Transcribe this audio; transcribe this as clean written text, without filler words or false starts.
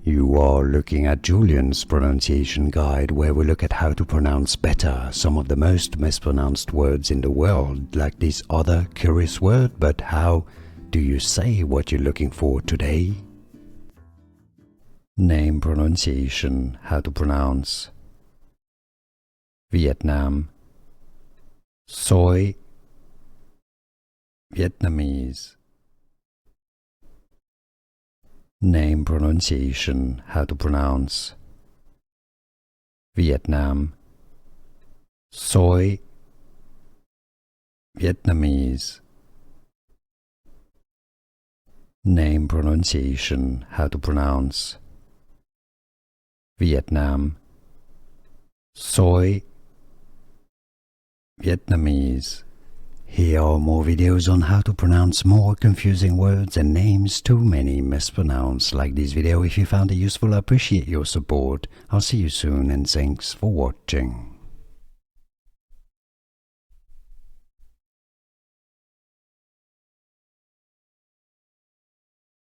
You are looking at Julian's pronunciation guide, where we look at how to pronounce better some of the most mispronounced words in the world, like this other curious word. But how do you say what you're looking for today? Name pronunciation, how to pronounce Vietnam, Xoi, Vietnamese. Name pronunciation, how to pronounce Vietnam, Xoi, Vietnamese. Name pronunciation, how to pronounce Vietnam, Xoi, Vietnamese. Here are more videos on how to pronounce more confusing words and names too many mispronounced. Like this video if you found it useful. I appreciate your support. I'll see you soon and thanks for watching.